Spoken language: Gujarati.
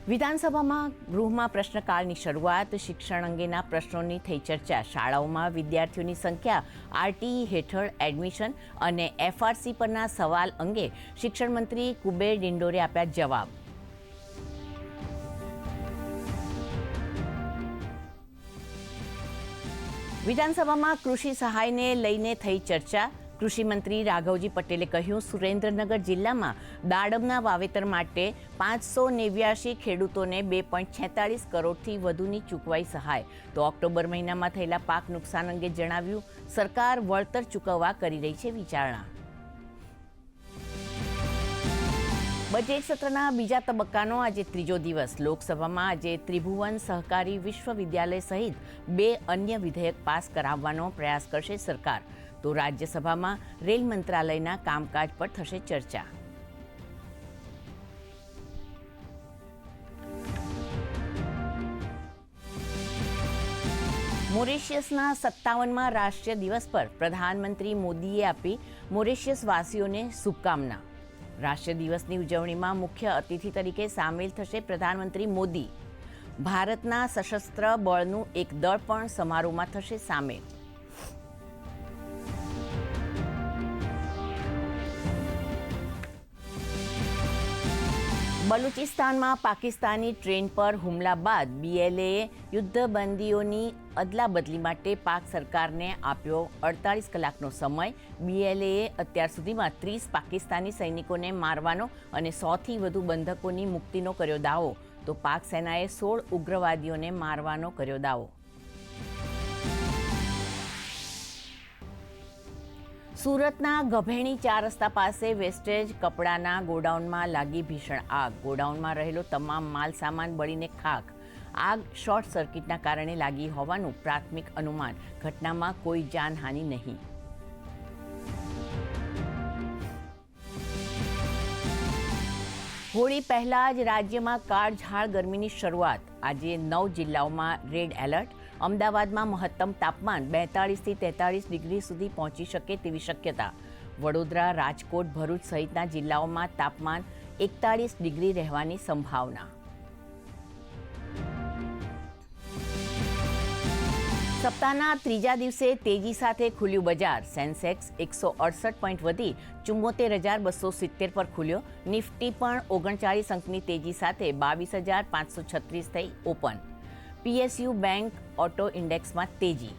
વિધાનસભામાં ગૃહમાં પ્રશ્નકાળની શરૂઆત. શિક્ષણ અંગેના પ્રશ્નોની થઈ ચર્ચા. શાળાઓમાં વિદ્યાર્થીઓની સંખ્યા, આરટીઈ હેઠળ એડમિશન અને એફઆરસી પરના સવાલ અંગે શિક્ષણ મંત્રી કુબેર ડિંડોરે આપ્યા જવાબ. વિધાનસભામાં કૃષિ સહાયને લઈને થઈ ચર્ચા. કૃષિમંત્રી રાઘવજી પટેલે કહ્યું, સુરેન્દ્રનગર જિલ્લામાં દાડમના વાવેતર માટે 589 ખેડૂતોને 2.46 કરોડથી વધુની ચૂકવાઈ સહાય. તો ઓક્ટોબર મહિનામાં થયેલા પાક નુકસાન અંગે જણાવ્યું, સરકાર વળતર ચૂકવવા કરી રહી છે વિચારણા. બજેટ સત્રના બીજા તબક્કાનો આજે ત્રીજો દિવસ. લોકસભામાં આજે ત્રિભુવન સહકારી વિશ્વવિદ્યાલય સહિત 2 અન્ય વિધેયક પાસ કરાવવાનો પ્રયાસ કરશે સરકાર. તો રાજ્યસભામાં રેલ મંત્રાલયના કામકાજ પર થશે ચર્ચા. મોરિશિયસના 57મા રાષ્ટ્રીય દિવસ પર પ્રધાનમંત્રી મોદીએ આપી મોરિશિયસ વાસીઓને શુભકામના. રાષ્ટ્રીય દિવસની ઉજવણીમાં મુખ્ય અતિથિ તરીકે સામેલ થશે પ્રધાનમંત્રી મોદી. ભારતના સશસ્ત્ર બળનું એક દળ પણ સમારોહમાં થશે સામેલ. બલુચિસ્તાનમાં પાકિસ્તાની ટ્રેન પર હુમલા બાદ BLAએ યુદ્ધબંધીઓની અદલાબદલી માટે પાક સરકારને આપ્યો 48 કલાકનો સમય. BLAએ અત્યાર સુધીમાં 30 પાકિસ્તાની સૈનિકોને મારવાનો અને 100થી વધુ બંધકોની મુક્તિનો કર્યો દાવો. તો પાક સેનાએ 16 ઉગ્રવાદીઓને મારવાનો કર્યો દાવો. સુરતના ગભેણી 4 રસ્તા પાસે વેસ્ટેજ કપડાના ગોડાઉનમાં લાગી ભીષણ આગ. ગોડાઉનમાં રહેલો તમામ માલ સામાન બળીને ખાખ. આગ શોર્ટ સર્કિટના કારણે લાગી હોવાનું પ્રાથમિક અનુમાન. ઘટનામાં કોઈ જાનહાનિ નહીં. હોળી પહેલા જ રાજ્યમાં કાળઝાળ ગરમીની શરૂઆત. આજે 9 જિલ્લાઓમાં રેડ એલર્ટ. અમદાવાદમાં મહત્તમ તાપમાન 42થી 43 ડિગ્રી સુધી પહોંચી શકે તેવી શક્યતા. વડોદરા, રાજકોટ, ભરૂચ સહિતના જિલ્લાઓમાં તાપમાન 41 ડિગ્રી રહેવાની સંભાવના. સપ્તાહના ત્રીજા દિવસે તેજી સાથે ખુલ્યું બજાર. સેન્સેક્સ 168 પોઈન્ટ વધી 74,270 પર ખુલ્યો. નિફ્ટી પણ 39 અંકની તેજી સાથે 22,536 થઈ ઓપન. PSU બેંક ઓટો ઇન્ડેક્સમાં તેજી.